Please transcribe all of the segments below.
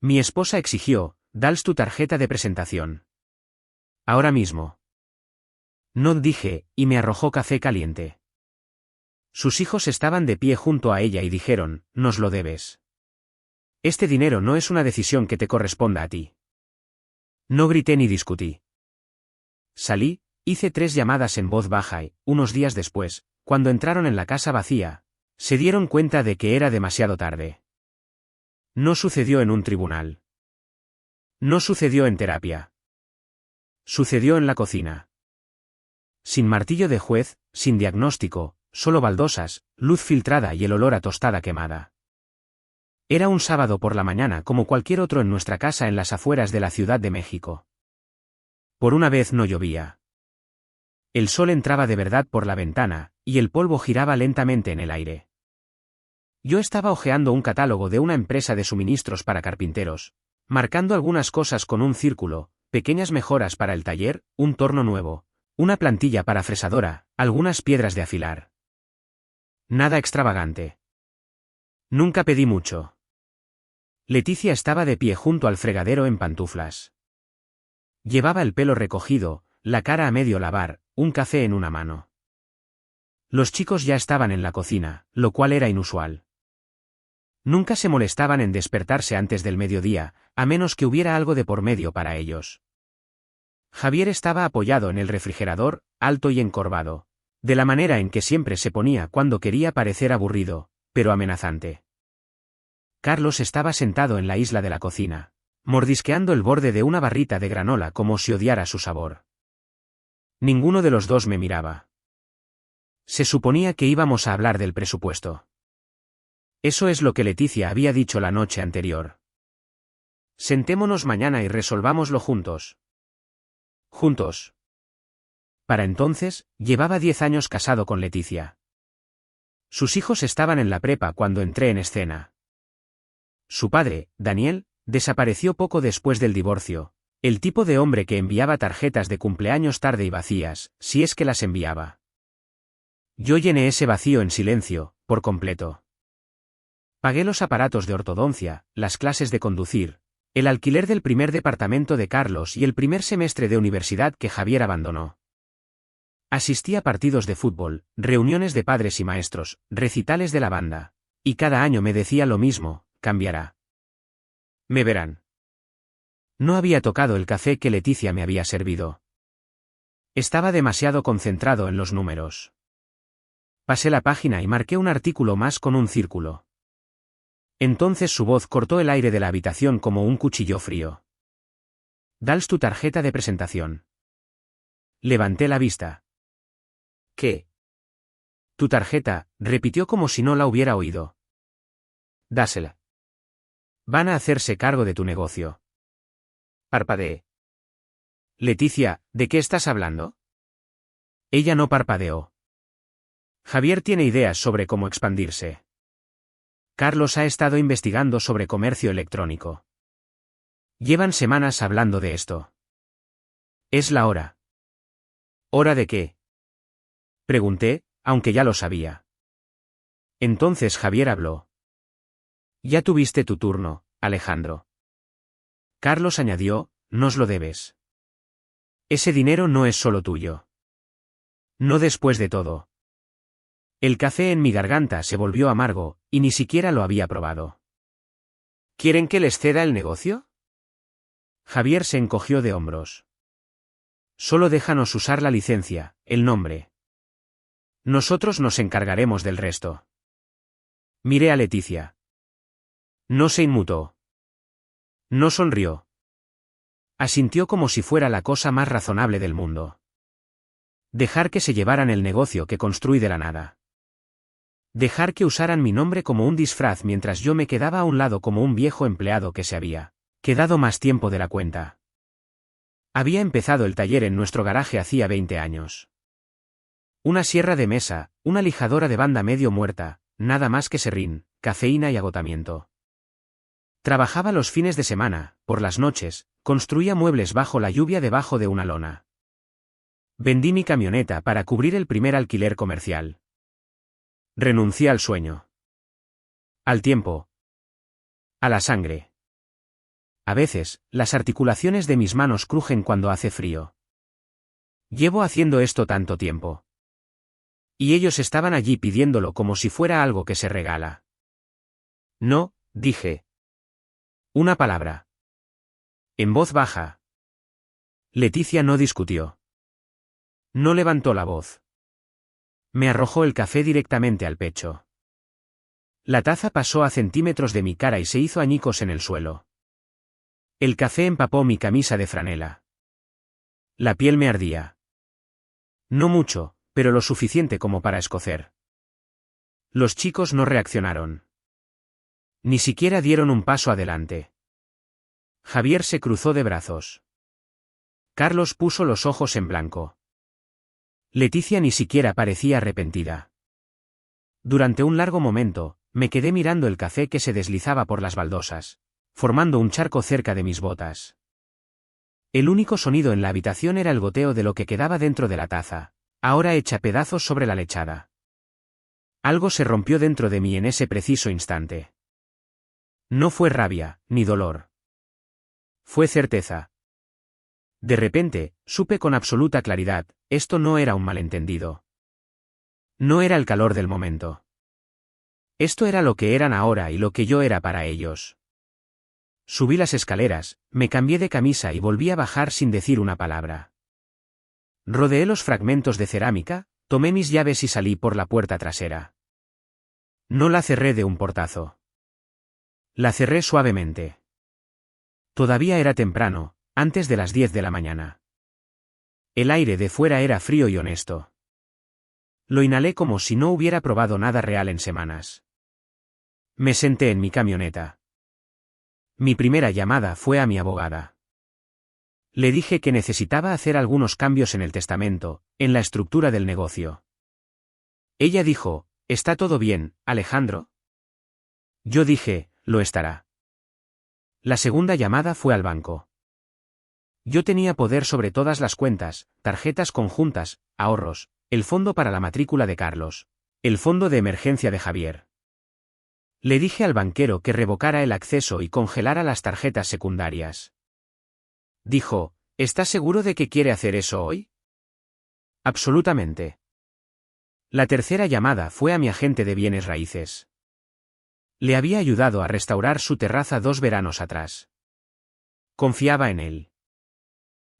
Mi esposa exigió, «Dals tu tarjeta de presentación». Ahora mismo. No dije, y me arrojó café caliente. Sus hijos estaban de pie junto a ella y dijeron, «Nos lo debes. Este dinero no es una decisión que te corresponda a ti». No grité ni discutí. Salí, hice 3 llamadas en voz baja y, unos días después, cuando entraron en la casa vacía, se dieron cuenta de que era demasiado tarde. No sucedió en un tribunal. No sucedió en terapia. Sucedió en la cocina. Sin martillo de juez, sin diagnóstico, solo baldosas, luz filtrada y el olor a tostada quemada. Era un sábado por la mañana como cualquier otro en nuestra casa en las afueras de la Ciudad de México. Por una vez no llovía. El sol entraba de verdad por la ventana, y el polvo giraba lentamente en el aire. Yo estaba hojeando un catálogo de una empresa de suministros para carpinteros, marcando algunas cosas con un círculo, pequeñas mejoras para el taller, un torno nuevo, una plantilla para fresadora, algunas piedras de afilar. Nada extravagante. Nunca pedí mucho. Leticia estaba de pie junto al fregadero en pantuflas. Llevaba el pelo recogido, la cara a medio lavar, un café en una mano. Los chicos ya estaban en la cocina, lo cual era inusual. Nunca se molestaban en despertarse antes del mediodía, a menos que hubiera algo de por medio para ellos. Javier estaba apoyado en el refrigerador, alto y encorvado, de la manera en que siempre se ponía cuando quería parecer aburrido, pero amenazante. Carlos estaba sentado en la isla de la cocina, mordisqueando el borde de una barrita de granola como si odiara su sabor. Ninguno de los dos me miraba. Se suponía que íbamos a hablar del presupuesto. Eso es lo que Leticia había dicho la noche anterior. Sentémonos mañana y resolvámoslo juntos. Juntos. Para entonces, llevaba 10 años casado con Leticia. Sus hijos estaban en la prepa cuando entré en escena. Su padre, Daniel, desapareció poco después del divorcio, el tipo de hombre que enviaba tarjetas de cumpleaños tarde y vacías, si es que las enviaba. Yo llené ese vacío en silencio, por completo. Pagué los aparatos de ortodoncia, las clases de conducir, el alquiler del primer departamento de Carlos y el primer semestre de universidad que Javier abandonó. Asistí a partidos de fútbol, reuniones de padres y maestros, recitales de la banda. Y cada año me decía lo mismo, cambiará. Me verán. No había tocado el café que Leticia me había servido. Estaba demasiado concentrado en los números. Pasé la página y marqué un artículo más con un círculo. Entonces su voz cortó el aire de la habitación como un cuchillo frío. «Dals tu tarjeta de presentación». Levanté la vista. «¿Qué?» «Tu tarjeta», repitió como si no la hubiera oído. «Dásela. Van a hacerse cargo de tu negocio». Parpadeé. «Leticia, ¿de qué estás hablando?» Ella no parpadeó. «Javier tiene ideas sobre cómo expandirse. Carlos ha estado investigando sobre comercio electrónico. Llevan semanas hablando de esto. Es la hora». «¿Hora de qué?», pregunté, aunque ya lo sabía. Entonces Javier habló. «Ya tuviste tu turno, Alejandro». Carlos añadió, «Nos lo debes. Ese dinero no es solo tuyo. No después de todo». El café en mi garganta se volvió amargo, y ni siquiera lo había probado. «¿Quieren que les ceda el negocio?». Javier se encogió de hombros. «Solo déjanos usar la licencia, el nombre. Nosotros nos encargaremos del resto». Miré a Leticia. No se inmutó. No sonrió. Asintió como si fuera la cosa más razonable del mundo. Dejar que se llevaran el negocio que construí de la nada. Dejar que usaran mi nombre como un disfraz mientras yo me quedaba a un lado como un viejo empleado que se había quedado más tiempo de la cuenta. Había empezado el taller en nuestro garaje hacía 20 años. Una sierra de mesa, una lijadora de banda medio muerta, nada más que serrín, cafeína y agotamiento. Trabajaba los fines de semana, por las noches, construía muebles bajo la lluvia debajo de una lona. Vendí mi camioneta para cubrir el primer alquiler comercial. Renuncié al sueño. Al tiempo. A la sangre. A veces, las articulaciones de mis manos crujen cuando hace frío. Llevo haciendo esto tanto tiempo. Y ellos estaban allí pidiéndolo como si fuera algo que se regala. No, dije. Una palabra. En voz baja. Leticia no discutió. No levantó la voz. Me arrojó el café directamente al pecho. La taza pasó a centímetros de mi cara y se hizo añicos en el suelo. El café empapó mi camisa de franela. La piel me ardía. No mucho, pero lo suficiente como para escocer. Los chicos no reaccionaron. Ni siquiera dieron un paso adelante. Javier se cruzó de brazos. Carlos puso los ojos en blanco. Leticia ni siquiera parecía arrepentida. Durante un largo momento, me quedé mirando el café que se deslizaba por las baldosas, formando un charco cerca de mis botas. El único sonido en la habitación era el goteo de lo que quedaba dentro de la taza, ahora hecha pedazos sobre la lechada. Algo se rompió dentro de mí en ese preciso instante. No fue rabia, ni dolor. Fue certeza. De repente, supe con absoluta claridad, esto no era un malentendido. No era el calor del momento. Esto era lo que eran ahora y lo que yo era para ellos. Subí las escaleras, me cambié de camisa y volví a bajar sin decir una palabra. Rodeé los fragmentos de cerámica, tomé mis llaves y salí por la puerta trasera. No la cerré de un portazo. La cerré suavemente. Todavía era temprano, antes de las 10 de la mañana. El aire de fuera era frío y honesto. Lo inhalé como si no hubiera probado nada real en semanas. Me senté en mi camioneta. Mi primera llamada fue a mi abogada. Le dije que necesitaba hacer algunos cambios en el testamento, en la estructura del negocio. Ella dijo, ¿está todo bien, Alejandro? Yo dije, lo estará. La segunda llamada fue al banco. Yo tenía poder sobre todas las cuentas, tarjetas conjuntas, ahorros, el fondo para la matrícula de Carlos, el fondo de emergencia de Javier. Le dije al banquero que revocara el acceso y congelara las tarjetas secundarias. Dijo, ¿estás seguro de que quiere hacer eso hoy? Absolutamente. La tercera llamada fue a mi agente de bienes raíces. Le había ayudado a restaurar su terraza 2 veranos atrás. Confiaba en él.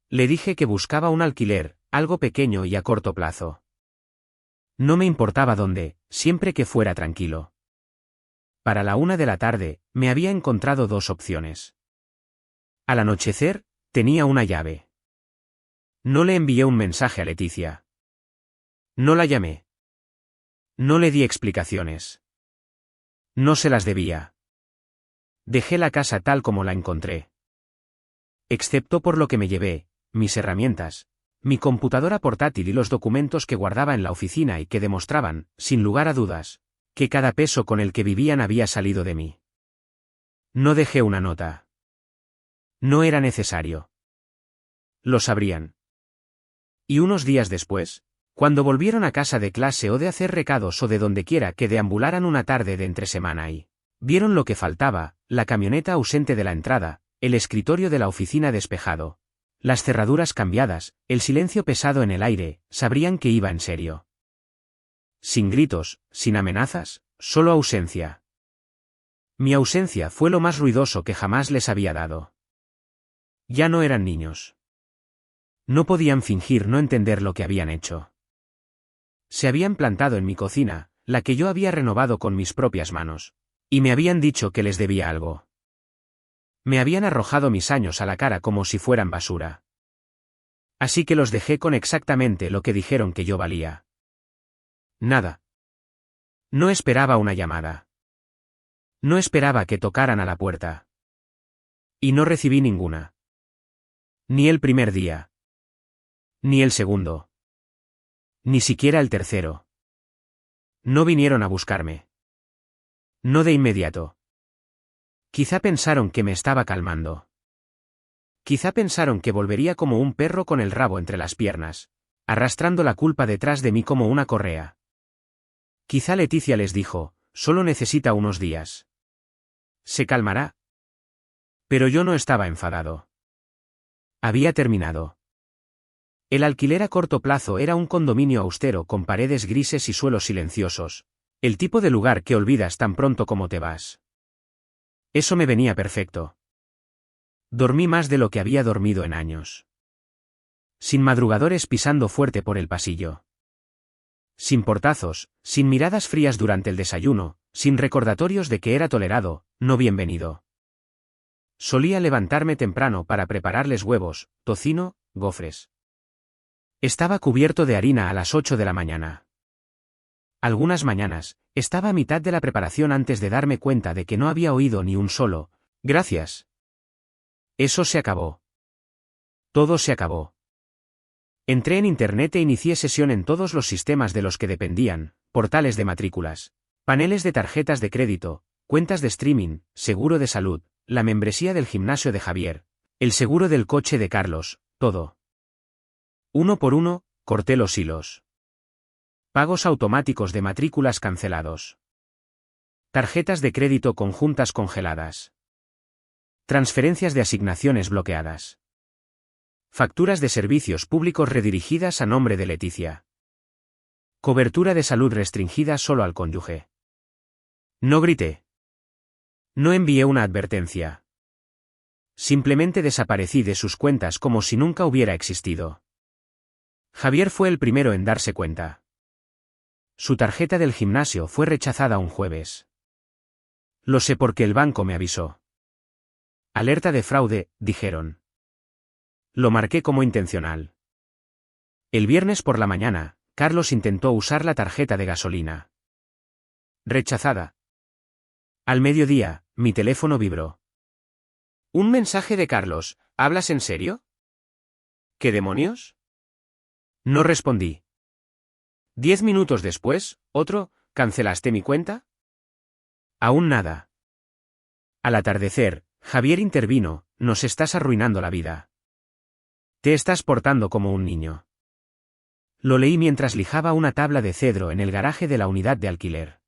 Le dije que buscaba un alquiler, algo pequeño y a corto plazo. No me importaba dónde, siempre que fuera tranquilo. Para la 1 de la tarde, me había encontrado 2 opciones. Al anochecer, tenía una llave. No le envié un mensaje a Leticia. No la llamé. No le di explicaciones. No se las debía. Dejé la casa tal como la encontré. Excepto por lo que me llevé, mis herramientas, mi computadora portátil y los documentos que guardaba en la oficina y que demostraban, sin lugar a dudas, que cada peso con el que vivían había salido de mí. No dejé una nota. No era necesario. Lo sabrían. Y unos días después, cuando volvieron a casa de clase o de hacer recados o de dondequiera que deambularan una tarde de entre semana y vieron lo que faltaba, la camioneta ausente de la entrada, el escritorio de la oficina despejado, las cerraduras cambiadas, el silencio pesado en el aire, sabrían que iba en serio. Sin gritos, sin amenazas, solo ausencia. Mi ausencia fue lo más ruidoso que jamás les había dado. Ya no eran niños. No podían fingir no entender lo que habían hecho. Se habían plantado en mi cocina, la que yo había renovado con mis propias manos, y me habían dicho que les debía algo. Me habían arrojado mis años a la cara como si fueran basura. Así que los dejé con exactamente lo que dijeron que yo valía. Nada. No esperaba una llamada. No esperaba que tocaran a la puerta. Y no recibí ninguna. Ni el primer día. Ni el segundo. Ni siquiera el tercero. No vinieron a buscarme. No de inmediato. Quizá pensaron que me estaba calmando. Quizá pensaron que volvería como un perro con el rabo entre las piernas, arrastrando la culpa detrás de mí como una correa. Quizá Leticia les dijo, solo necesita unos días. Se calmará. Pero yo no estaba enfadado. Había terminado. El alquiler a corto plazo era un condominio austero con paredes grises y suelos silenciosos, el tipo de lugar que olvidas tan pronto como te vas. Eso me venía perfecto. Dormí más de lo que había dormido en años. Sin madrugadores pisando fuerte por el pasillo. Sin portazos, sin miradas frías durante el desayuno, sin recordatorios de que era tolerado, no bienvenido. Solía levantarme temprano para prepararles huevos, tocino, gofres. Estaba cubierto de harina a las 8 de la mañana. Algunas mañanas, estaba a mitad de la preparación antes de darme cuenta de que no había oído ni un solo «gracias». Eso se acabó. Todo se acabó. Entré en Internet e inicié sesión en todos los sistemas de los que dependían, portales de matrículas, paneles de tarjetas de crédito, cuentas de streaming, seguro de salud, la membresía del gimnasio de Javier, el seguro del coche de Carlos, todo. Uno por uno, corté los hilos. Pagos automáticos de matrículas cancelados. Tarjetas de crédito conjuntas congeladas. Transferencias de asignaciones bloqueadas. Facturas de servicios públicos redirigidas a nombre de Leticia. Cobertura de salud restringida solo al cónyuge. No grité. No envié una advertencia. Simplemente desaparecí de sus cuentas como si nunca hubiera existido. Javier fue el primero en darse cuenta. Su tarjeta del gimnasio fue rechazada un jueves. Lo sé porque el banco me avisó. Alerta de fraude, dijeron. Lo marqué como intencional. El viernes por la mañana, Carlos intentó usar la tarjeta de gasolina. Rechazada. Al mediodía, mi teléfono vibró. Un mensaje de Carlos, ¿hablas en serio? ¿Qué demonios? No respondí. 10 minutos después, otro, ¿cancelaste mi cuenta? Aún nada. Al atardecer, Javier intervino, nos estás arruinando la vida. Te estás portando como un niño. Lo leí mientras lijaba una tabla de cedro en el garaje de la unidad de alquiler.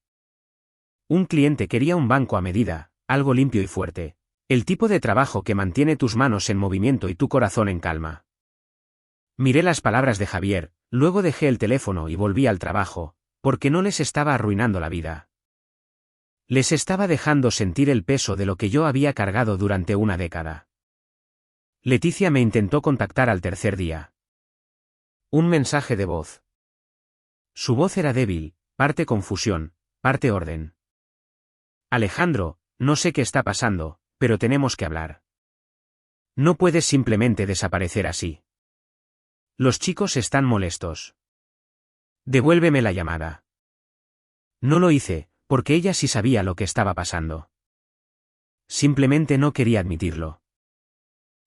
Un cliente quería un banco a medida, algo limpio y fuerte. El tipo de trabajo que mantiene tus manos en movimiento y tu corazón en calma. Miré las palabras de Javier, luego dejé el teléfono y volví al trabajo, porque no les estaba arruinando la vida. Les estaba dejando sentir el peso de lo que yo había cargado durante una década. Leticia me intentó contactar al tercer día. Un mensaje de voz. Su voz era débil, parte confusión, parte orden. Alejandro, no sé qué está pasando, pero tenemos que hablar. No puedes simplemente desaparecer así. Los chicos están molestos. Devuélveme la llamada. No lo hice, porque ella sí sabía lo que estaba pasando. Simplemente no quería admitirlo.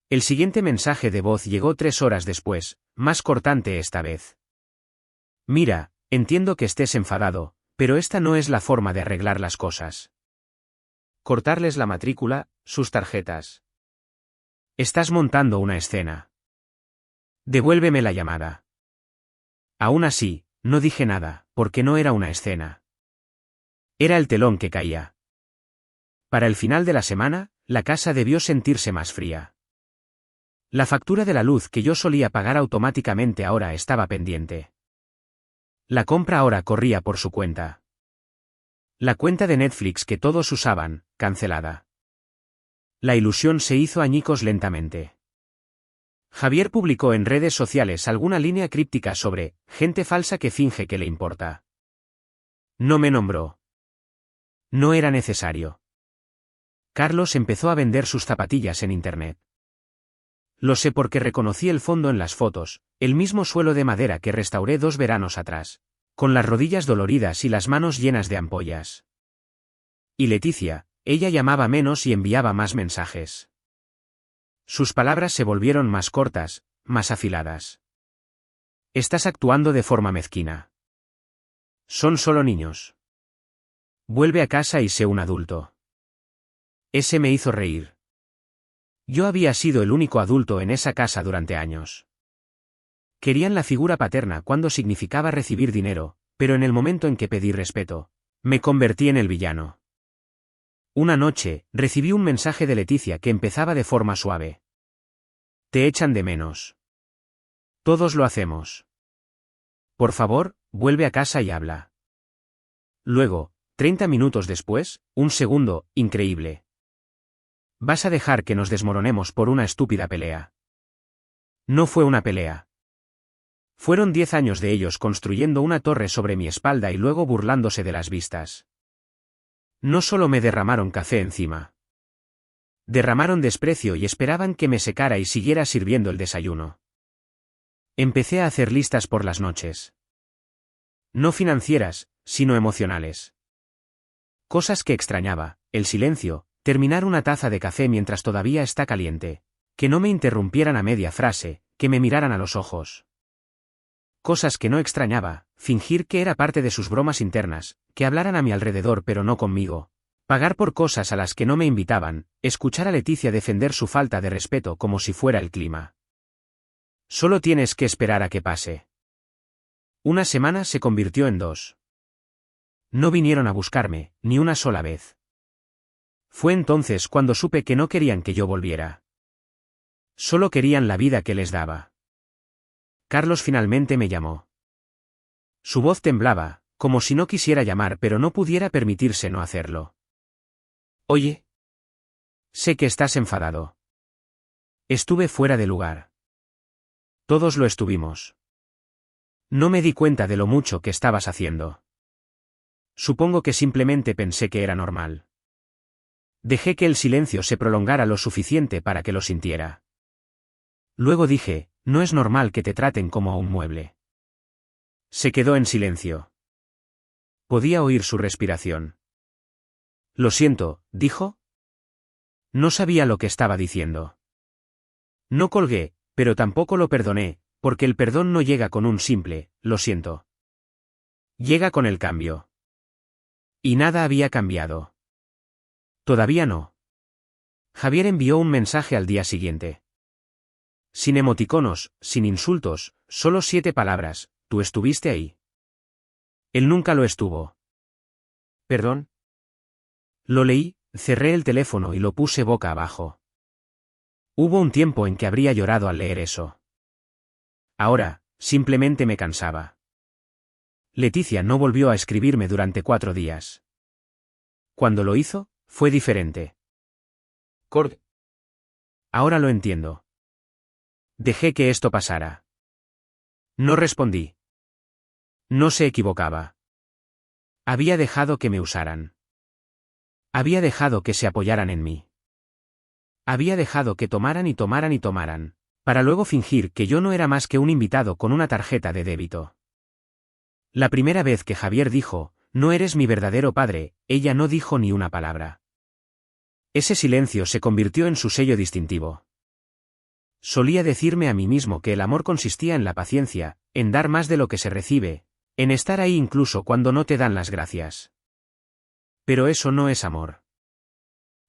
El siguiente mensaje de voz llegó 3 horas después, más cortante esta vez. Mira, entiendo que estés enfadado, pero esta no es la forma de arreglar las cosas. Cortarles la matrícula, sus tarjetas. Estás montando una escena. Devuélveme la llamada. Aún así, no dije nada, porque no era una escena. Era el telón que caía. Para el final de la semana, la casa debió sentirse más fría. La factura de la luz que yo solía pagar automáticamente ahora estaba pendiente. La compra ahora corría por su cuenta. La cuenta de Netflix que todos usaban, cancelada. La ilusión se hizo añicos lentamente. Javier publicó en redes sociales alguna línea críptica sobre gente falsa que finge que le importa. No me nombró. No era necesario. Carlos empezó a vender sus zapatillas en Internet. Lo sé porque reconocí el fondo en las fotos, el mismo suelo de madera que restauré 2 veranos atrás, con las rodillas doloridas y las manos llenas de ampollas. Y Leticia, ella llamaba menos y enviaba más mensajes. Sus palabras se volvieron más cortas, más afiladas. Estás actuando de forma mezquina. Son solo niños. Vuelve a casa y sé un adulto. Ese me hizo reír. Yo había sido el único adulto en esa casa durante años. Querían la figura paterna cuando significaba recibir dinero, pero en el momento en que pedí respeto, me convertí en el villano. Una noche, recibí un mensaje de Leticia que empezaba de forma suave. Te echan de menos. Todos lo hacemos. Por favor, vuelve a casa y habla. Luego, 30 minutos después, un segundo, increíble. ¿Vas a dejar que nos desmoronemos por una estúpida pelea? No fue una pelea. Fueron 10 años de ellos construyendo una torre sobre mi espalda y luego burlándose de las vistas. No solo me derramaron café encima. Derramaron desprecio y esperaban que me secara y siguiera sirviendo el desayuno. Empecé a hacer listas por las noches. No financieras, sino emocionales. Cosas que extrañaba, el silencio, terminar una taza de café mientras todavía está caliente, que no me interrumpieran a media frase, que me miraran a los ojos. Cosas que no extrañaba, fingir que era parte de sus bromas internas, que hablaran a mi alrededor pero no conmigo, pagar por cosas a las que no me invitaban, escuchar a Leticia defender su falta de respeto como si fuera el clima. Solo tienes que esperar a que pase. Una semana se convirtió en 2. No vinieron a buscarme, ni una sola vez. Fue entonces cuando supe que no querían que yo volviera. Solo querían la vida que les daba. Carlos finalmente me llamó. Su voz temblaba, como si no quisiera llamar pero no pudiera permitirse no hacerlo. Oye. Sé que estás enfadado. Estuve fuera de lugar. Todos lo estuvimos. No me di cuenta de lo mucho que estabas haciendo. Supongo que simplemente pensé que era normal. Dejé que el silencio se prolongara lo suficiente para que lo sintiera. Luego dije, no es normal que te traten como a un mueble. Se quedó en silencio. Podía oír su respiración. Lo siento, dijo. No sabía lo que estaba diciendo. No colgué, pero tampoco lo perdoné, porque el perdón no llega con un simple, lo siento. Llega con el cambio. Y nada había cambiado. Todavía no. Javier envió un mensaje al día siguiente. Sin emoticonos, sin insultos, solo 7 palabras, ¿tú estuviste ahí? Él nunca lo estuvo. ¿Perdón? Lo leí, cerré el teléfono y lo puse boca abajo. Hubo un tiempo en que habría llorado al leer eso. Ahora, simplemente me cansaba. Leticia no volvió a escribirme durante 4 días. Cuando lo hizo, fue diferente. Cord. Ahora lo entiendo. Dejé que esto pasara. No respondí. No se equivocaba. Había dejado que me usaran. Había dejado que se apoyaran en mí. Había dejado que tomaran y tomaran y tomaran, para luego fingir que yo no era más que un invitado con una tarjeta de débito. La primera vez que Javier dijo, no eres mi verdadero padre, ella no dijo ni una palabra. Ese silencio se convirtió en su sello distintivo. Solía decirme a mí mismo que el amor consistía en la paciencia, en dar más de lo que se recibe, en estar ahí incluso cuando no te dan las gracias. Pero eso no es amor.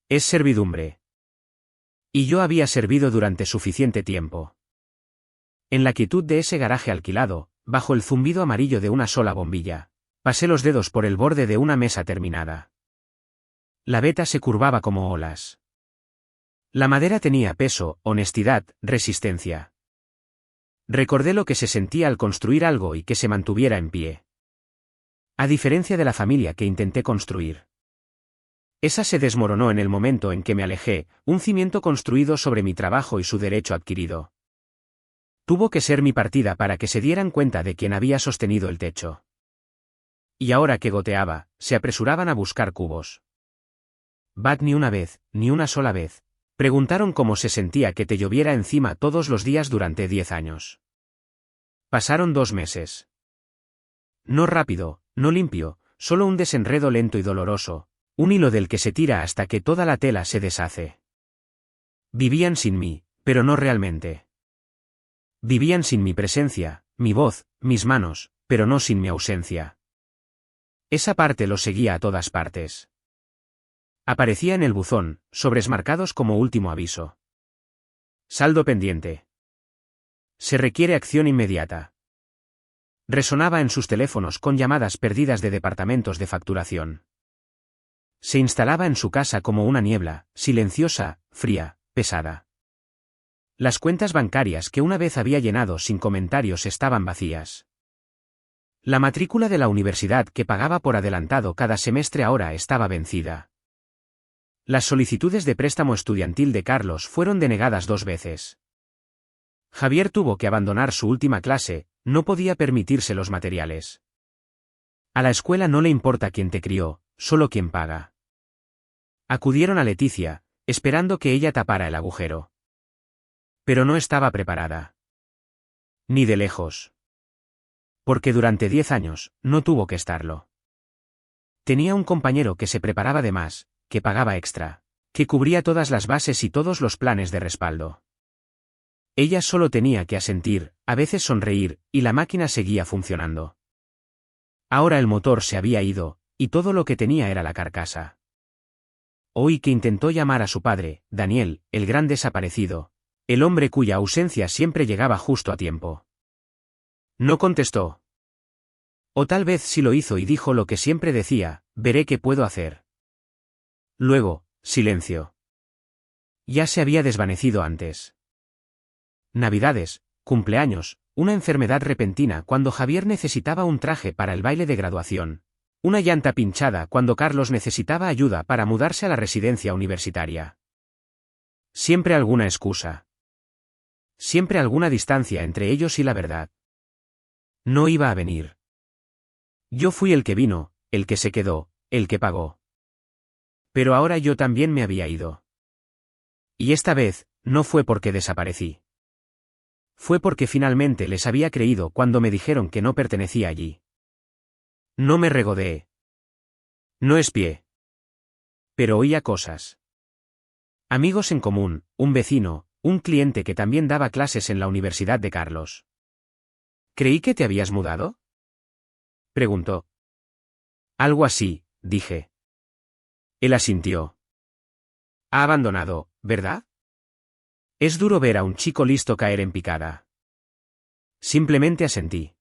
Es servidumbre. Y yo había servido durante suficiente tiempo. En la quietud de ese garaje alquilado, bajo el zumbido amarillo de una sola bombilla, pasé los dedos por el borde de una mesa terminada. La veta se curvaba como olas. La madera tenía peso, honestidad, resistencia. Recordé lo que se sentía al construir algo y que se mantuviera en pie. A diferencia de la familia que intenté construir. Esa se desmoronó en el momento en que me alejé, un cimiento construido sobre mi trabajo y su derecho adquirido. Tuvo que ser mi partida para que se dieran cuenta de quién había sostenido el techo. Y ahora que goteaba, se apresuraban a buscar cubos. Bat ni una vez, ni una sola vez. Preguntaron cómo se sentía que te lloviera encima todos los días durante 10 años. Pasaron 2 meses. No rápido, no limpio, solo un desenredo lento y doloroso, un hilo del que se tira hasta que toda la tela se deshace. Vivían sin mí, pero no realmente. Vivían sin mi presencia, mi voz, mis manos, pero no sin mi ausencia. Esa parte los seguía a todas partes. Aparecía en el buzón, sobresmarcados como último aviso. Saldo pendiente. Se requiere acción inmediata. Resonaba en sus teléfonos con llamadas perdidas de departamentos de facturación. Se instalaba en su casa como una niebla, silenciosa, fría, pesada. Las cuentas bancarias que una vez había llenado sin comentarios estaban vacías. La matrícula de la universidad que pagaba por adelantado cada semestre ahora estaba vencida. Las solicitudes de préstamo estudiantil de Carlos fueron denegadas 2 veces. Javier tuvo que abandonar su última clase, no podía permitirse los materiales. A la escuela no le importa quién te crió, solo quién paga. Acudieron a Leticia, esperando que ella tapara el agujero. Pero no estaba preparada. Ni de lejos. Porque durante 10 años, no tuvo que estarlo. Tenía un compañero que se preparaba de más, que pagaba extra, que cubría todas las bases y todos los planes de respaldo. Ella solo tenía que asentir, a veces sonreír, y la máquina seguía funcionando. Ahora el motor se había ido, y todo lo que tenía era la carcasa. Hoy que intentó llamar a su padre, Daniel, el gran desaparecido, el hombre cuya ausencia siempre llegaba justo a tiempo. No contestó. O tal vez sí lo hizo y dijo lo que siempre decía, veré qué puedo hacer. Luego, silencio. Ya se había desvanecido antes. Navidades, cumpleaños, una enfermedad repentina cuando Javier necesitaba un traje para el baile de graduación. Una llanta pinchada cuando Carlos necesitaba ayuda para mudarse a la residencia universitaria. Siempre alguna excusa. Siempre alguna distancia entre ellos y la verdad. No iba a venir. Yo fui el que vino, el que se quedó, el que pagó. Pero ahora yo también me había ido. Y esta vez, no fue porque desaparecí. Fue porque finalmente les había creído cuando me dijeron que no pertenecía allí. No me regodeé. No espié. Pero oía cosas. Amigos en común, un vecino, un cliente que también daba clases en la Universidad de Carlos. ¿Creí que te habías mudado?, preguntó. Algo así, dije. Él asintió. Ha abandonado, ¿verdad? Es duro ver a un chico listo caer en picada. Simplemente asentí.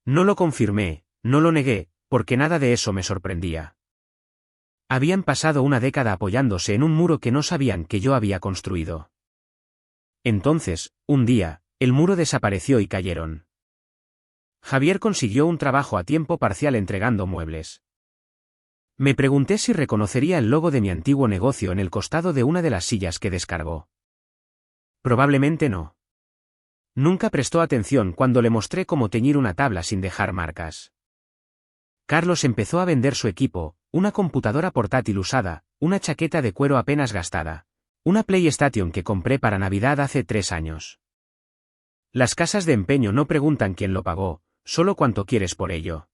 No lo confirmé, no lo negué, porque nada de eso me sorprendía. Habían pasado una década apoyándose en un muro que no sabían que yo había construido. Entonces, un día, el muro desapareció y cayeron. Javier consiguió un trabajo a tiempo parcial entregando muebles. Me pregunté si reconocería el logo de mi antiguo negocio en el costado de una de las sillas que descargó. Probablemente no. Nunca prestó atención cuando le mostré cómo teñir una tabla sin dejar marcas. Carlos empezó a vender su equipo, una computadora portátil usada, una chaqueta de cuero apenas gastada, una PlayStation que compré para Navidad hace 3 años. Las casas de empeño no preguntan quién lo pagó, solo cuánto quieres por ello.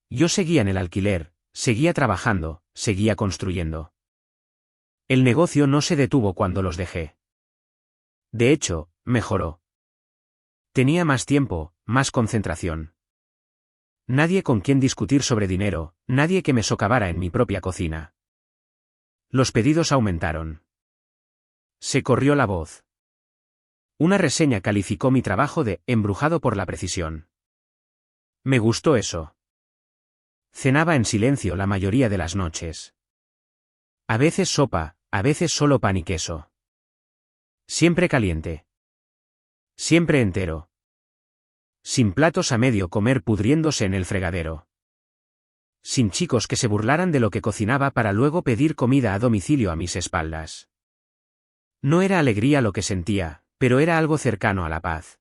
Yo seguía en el alquiler, seguía trabajando, seguía construyendo. El negocio no se detuvo cuando los dejé. De hecho, mejoró. Tenía más tiempo, más concentración. Nadie con quien discutir sobre dinero, nadie que me socavara en mi propia cocina. Los pedidos aumentaron. Se corrió la voz. Una reseña calificó mi trabajo de embrujado por la precisión. Me gustó eso. Cenaba en silencio la mayoría de las noches. A veces sopa, a veces solo pan y queso. Siempre caliente. Siempre entero. Sin platos a medio comer pudriéndose en el fregadero. Sin chicos que se burlaran de lo que cocinaba para luego pedir comida a domicilio a mis espaldas. No era alegría lo que sentía, pero era algo cercano a la paz.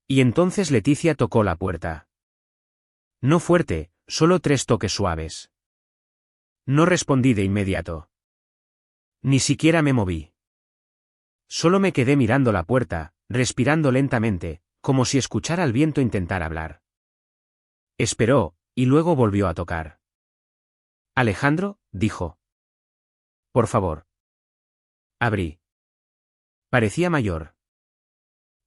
Y entonces Leticia tocó la puerta. No fuerte, solo 3 toques suaves. No respondí de inmediato. Ni siquiera me moví. Solo me quedé mirando la puerta, respirando lentamente, como si escuchara al viento intentar hablar. Esperó, y luego volvió a tocar. Alejandro, dijo. Por favor. Abrí. Parecía mayor.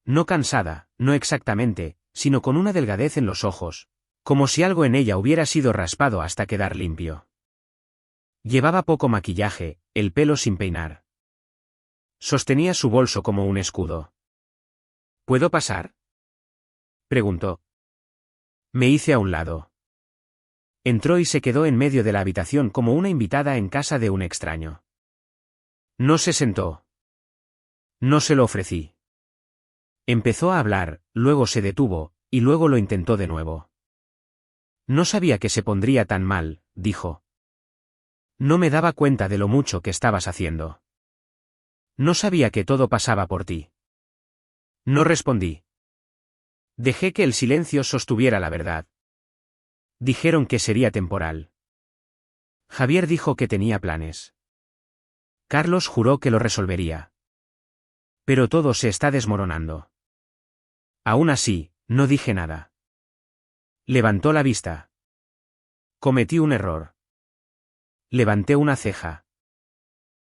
No cansada, no exactamente, sino con una delgadez en los ojos, como si algo en ella hubiera sido raspado hasta quedar limpio. Llevaba poco maquillaje, el pelo sin peinar. Sostenía su bolso como un escudo. ¿Puedo pasar?, preguntó. Me hice a un lado. Entró y se quedó en medio de la habitación como una invitada en casa de un extraño. No se sentó. No se lo ofrecí. Empezó a hablar, luego se detuvo, y luego lo intentó de nuevo. No sabía que se pondría tan mal, dijo. No me daba cuenta de lo mucho que estabas haciendo. No sabía que todo pasaba por ti. No respondí. Dejé que el silencio sostuviera la verdad. Dijeron que sería temporal. Javier dijo que tenía planes. Carlos juró que lo resolvería. Pero todo se está desmoronando. Aún así, no dije nada. Levantó la vista. Cometí un error. Levanté una ceja.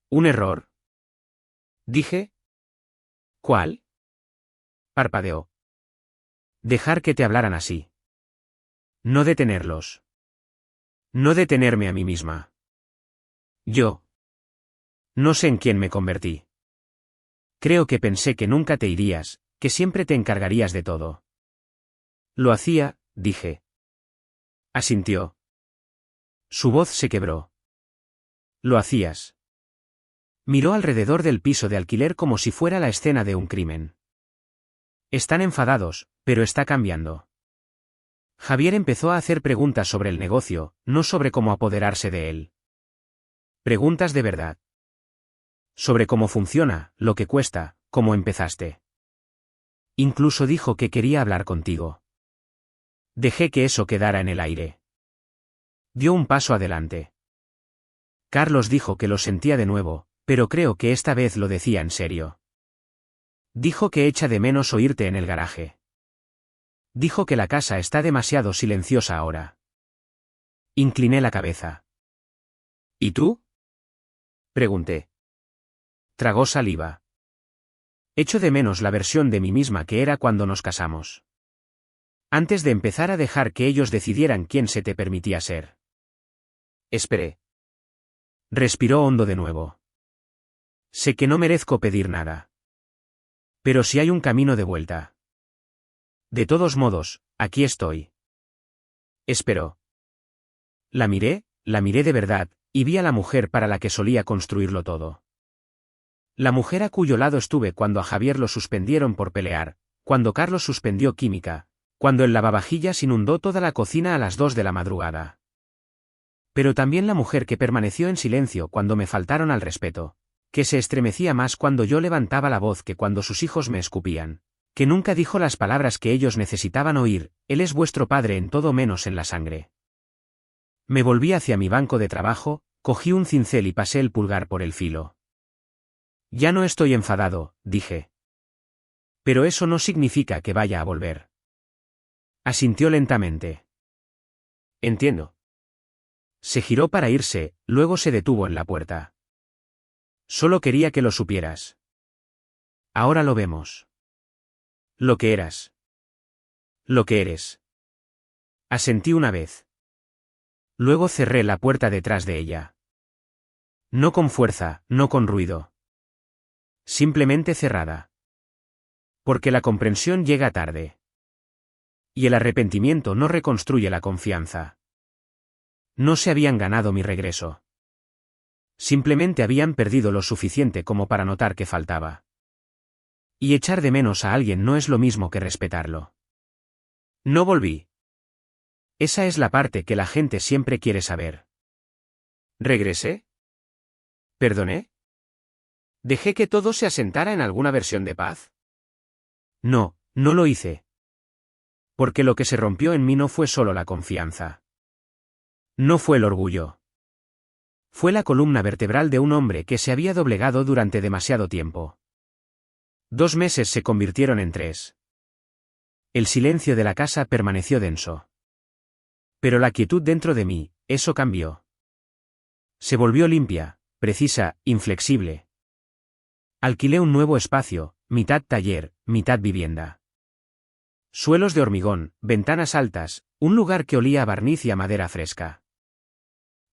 ¿Un error? Dije. ¿Cuál? Parpadeó. Dejar que te hablaran así. No detenerlos. No detenerme a mí misma. Yo. No sé en quién me convertí. Creo que pensé que nunca te irías, que siempre te encargarías de todo. Lo hacía, dije. Asintió. Su voz se quebró. Lo hacías. Miró alrededor del piso de alquiler como si fuera la escena de un crimen. Están enfadados, pero está cambiando. Javier empezó a hacer preguntas sobre el negocio, no sobre cómo apoderarse de él. Preguntas de verdad. Sobre cómo funciona, lo que cuesta, cómo empezaste. Incluso dijo que quería hablar contigo. Dejé que eso quedara en el aire. Dio un paso adelante. Carlos dijo que lo sentía de nuevo, pero creo que esta vez lo decía en serio. Dijo que echa de menos oírte en el garaje. Dijo que la casa está demasiado silenciosa ahora. Incliné la cabeza. ¿Y tú? Pregunté. Tragó saliva. Echo de menos la versión de mí misma que era cuando nos casamos. Antes de empezar a dejar que ellos decidieran quién se te permitía ser. Esperé. Respiró hondo de nuevo. Sé que no merezco pedir nada. Pero si hay un camino de vuelta. De todos modos, aquí estoy. Esperó. La miré de verdad, y vi a la mujer para la que solía construirlo todo. La mujer a cuyo lado estuve cuando a Javier lo suspendieron por pelear, cuando Carlos suspendió química, cuando el lavavajillas inundó toda la cocina a las 2 de la madrugada. Pero también la mujer que permaneció en silencio cuando me faltaron al respeto, que se estremecía más cuando yo levantaba la voz que cuando sus hijos me escupían, que nunca dijo las palabras que ellos necesitaban oír, él es vuestro padre en todo menos en la sangre. Me volví hacia mi banco de trabajo, cogí un cincel y pasé el pulgar por el filo. Ya no estoy enfadado, dije. Pero eso no significa que vaya a volver. Asintió lentamente. Entiendo. Se giró para irse, luego se detuvo en la puerta. Solo quería que lo supieras. Ahora lo vemos. Lo que eras. Lo que eres. Asentí una vez. Luego cerré la puerta detrás de ella. No con fuerza, no con ruido. Simplemente cerrada. Porque la comprensión llega tarde. Y el arrepentimiento no reconstruye la confianza. No se habían ganado mi regreso. Simplemente habían perdido lo suficiente como para notar que faltaba. Y echar de menos a alguien no es lo mismo que respetarlo. No volví. Esa es la parte que la gente siempre quiere saber. ¿Regresé? ¿Perdoné? ¿Dejé que todo se asentara en alguna versión de paz? No, no lo hice. Porque lo que se rompió en mí no fue solo la confianza. No fue el orgullo. Fue la columna vertebral de un hombre que se había doblegado durante demasiado tiempo. 2 meses se convirtieron en 3. El silencio de la casa permaneció denso. Pero la quietud dentro de mí, eso cambió. Se volvió limpia, precisa, inflexible. Alquilé un nuevo espacio, mitad taller, mitad vivienda. Suelos de hormigón, ventanas altas, un lugar que olía a barniz y a madera fresca.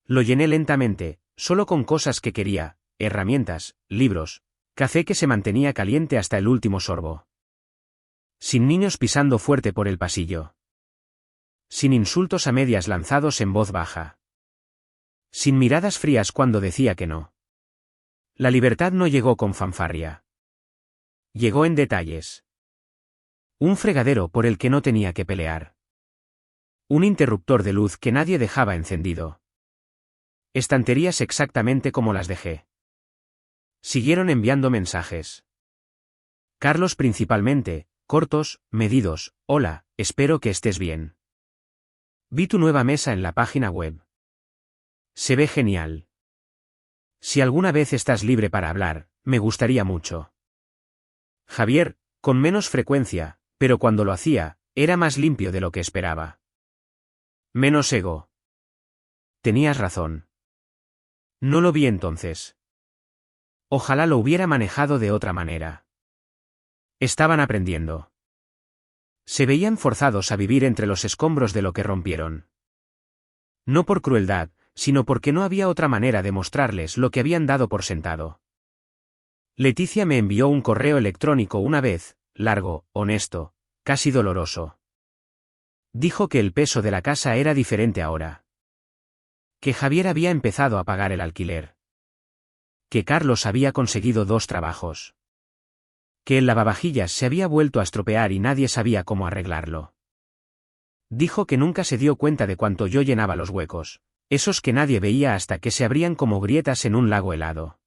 Lo llené lentamente, solo con cosas que quería, herramientas, libros, café que se mantenía caliente hasta el último sorbo. Sin niños pisando fuerte por el pasillo. Sin insultos a medias lanzados en voz baja. Sin miradas frías cuando decía que no. La libertad no llegó con fanfarria. Llegó en detalles. Un fregadero por el que no tenía que pelear. Un interruptor de luz que nadie dejaba encendido. Estanterías exactamente como las dejé. Siguieron enviando mensajes. Carlos principalmente, cortos, medidos. Hola, espero que estés bien. Vi tu nueva mesa en la página web. Se ve genial. Si alguna vez estás libre para hablar, me gustaría mucho. Javier, con menos frecuencia, pero cuando lo hacía, era más limpio de lo que esperaba. Menos ego. Tenías razón. No lo vi entonces. Ojalá lo hubiera manejado de otra manera. Estaban aprendiendo. Se veían forzados a vivir entre los escombros de lo que rompieron. No por crueldad, sino porque no había otra manera de mostrarles lo que habían dado por sentado. Leticia me envió un correo electrónico una vez, largo, honesto, casi doloroso. Dijo que el peso de la casa era diferente ahora. Que Javier había empezado a pagar el alquiler. Que Carlos había conseguido 2 trabajos. Que el lavavajillas se había vuelto a estropear y nadie sabía cómo arreglarlo. Dijo que nunca se dio cuenta de cuánto yo llenaba los huecos, esos que nadie veía hasta que se abrían como grietas en un lago helado.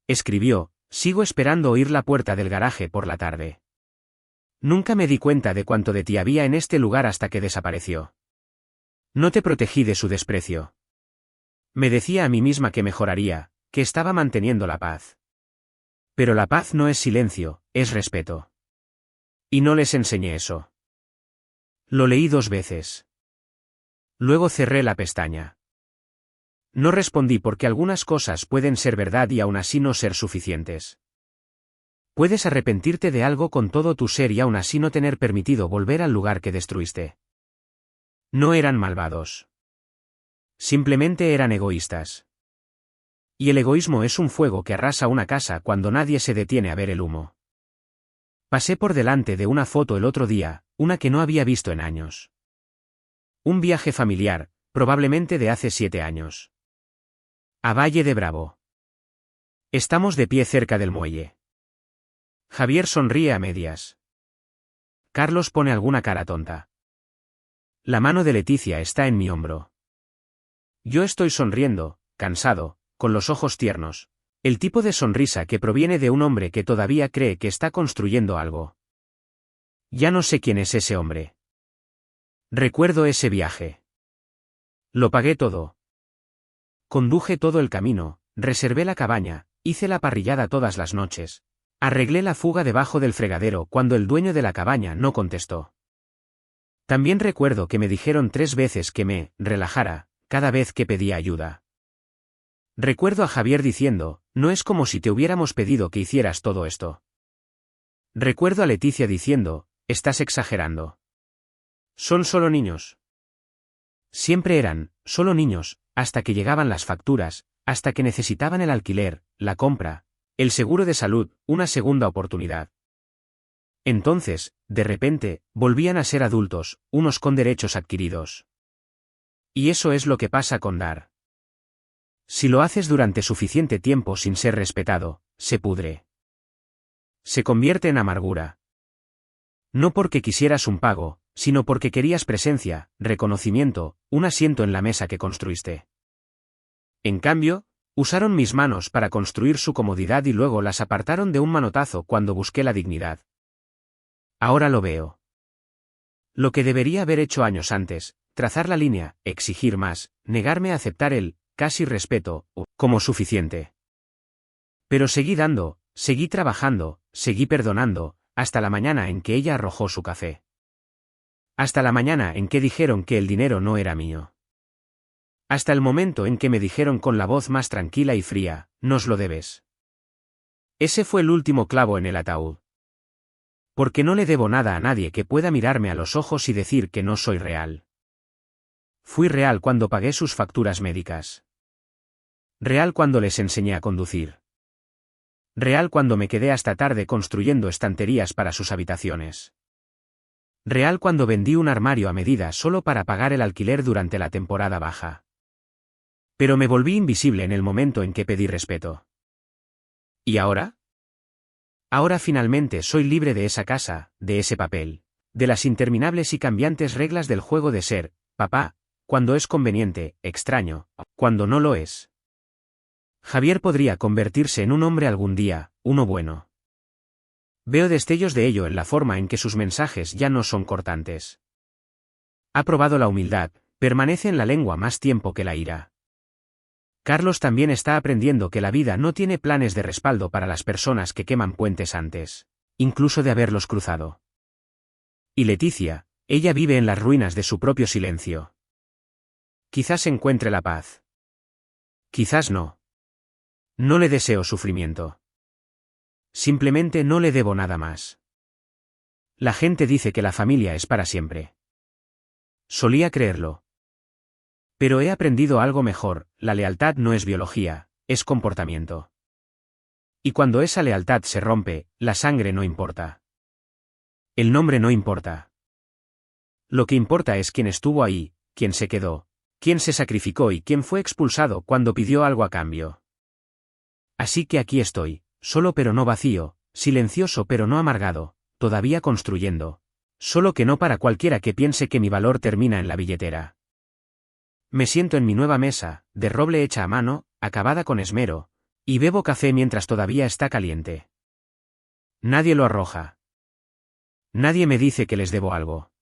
Escribió: sigo esperando oír la puerta del garaje por la tarde. Nunca me di cuenta de cuánto de ti había en este lugar hasta que desapareció. No te protegí de su desprecio. Me decía a mí misma que mejoraría, que estaba manteniendo la paz. Pero la paz no es silencio, es respeto. Y no les enseñé eso. Lo leí 2 veces. Luego cerré la pestaña. No respondí porque algunas cosas pueden ser verdad y aún así no ser suficientes. Puedes arrepentirte de algo con todo tu ser y aún así no tener permitido volver al lugar que destruiste. No eran malvados. Simplemente eran egoístas. Y el egoísmo es un fuego que arrasa una casa cuando nadie se detiene a ver el humo. Pasé por delante de una foto el otro día, una que no había visto en años. Un viaje familiar, probablemente de hace 7 años. A Valle de Bravo. Estamos de pie cerca del muelle. Javier sonríe a medias. Carlos pone alguna cara tonta. La mano de Leticia está en mi hombro. Yo estoy sonriendo, cansado, con los ojos tiernos, el tipo de sonrisa que proviene de un hombre que todavía cree que está construyendo algo. Ya no sé quién es ese hombre. Recuerdo ese viaje. Lo pagué todo. Conduje todo el camino, reservé la cabaña, hice la parrillada todas las noches. Arreglé la fuga debajo del fregadero cuando el dueño de la cabaña no contestó. También recuerdo que me dijeron 3 veces que me relajara, cada vez que pedía ayuda. Recuerdo a Javier diciendo: no es como si te hubiéramos pedido que hicieras todo esto. Recuerdo a Leticia diciendo: estás exagerando. Son solo niños. Siempre eran, solo niños, hasta que llegaban las facturas, hasta que necesitaban el alquiler, la compra, el seguro de salud, una segunda oportunidad. Entonces, de repente, volvían a ser adultos, unos con derechos adquiridos. Y eso es lo que pasa con dar. Si lo haces durante suficiente tiempo sin ser respetado, se pudre. Se convierte en amargura. No porque quisieras un pago, sino porque querías presencia, reconocimiento, un asiento en la mesa que construiste. En cambio, usaron mis manos para construir su comodidad y luego las apartaron de un manotazo cuando busqué la dignidad. Ahora lo veo. Lo que debería haber hecho años antes, trazar la línea, exigir más, negarme a aceptar el, casi respeto, como suficiente. Pero seguí dando, seguí trabajando, seguí perdonando, hasta la mañana en que ella arrojó su café. Hasta la mañana en que dijeron que el dinero no era mío. Hasta el momento en que me dijeron con la voz más tranquila y fría: nos lo debes. Ese fue el último clavo en el ataúd. Porque no le debo nada a nadie que pueda mirarme a los ojos y decir que no soy real. Fui real cuando pagué sus facturas médicas. Real cuando les enseñé a conducir. Real cuando me quedé hasta tarde construyendo estanterías para sus habitaciones. Real cuando vendí un armario a medida solo para pagar el alquiler durante la temporada baja. Pero me volví invisible en el momento en que pedí respeto. ¿Y ahora? Ahora finalmente soy libre de esa casa, de ese papel, de las interminables y cambiantes reglas del juego de ser, papá, cuando es conveniente, extraño, cuando no lo es. Javier podría convertirse en un hombre algún día, uno bueno. Veo destellos de ello en la forma en que sus mensajes ya no son cortantes. Ha probado la humildad, permanece en la lengua más tiempo que la ira. Carlos también está aprendiendo que la vida no tiene planes de respaldo para las personas que queman puentes antes, incluso de haberlos cruzado. Y Leticia, ella vive en las ruinas de su propio silencio. Quizás encuentre la paz. Quizás no. No le deseo sufrimiento. Simplemente no le debo nada más. La gente dice que la familia es para siempre. Solía creerlo. Pero he aprendido algo mejor, la lealtad no es biología, es comportamiento. Y cuando esa lealtad se rompe, la sangre no importa. El nombre no importa. Lo que importa es quién estuvo ahí, quién se quedó, quién se sacrificó y quién fue expulsado cuando pidió algo a cambio. Así que aquí estoy, solo pero no vacío, silencioso pero no amargado, todavía construyendo. Solo que no para cualquiera que piense que mi valor termina en la billetera. Me siento en mi nueva mesa, de roble hecha a mano, acabada con esmero, y bebo café mientras todavía está caliente. Nadie lo arroja. Nadie me dice que les debo algo.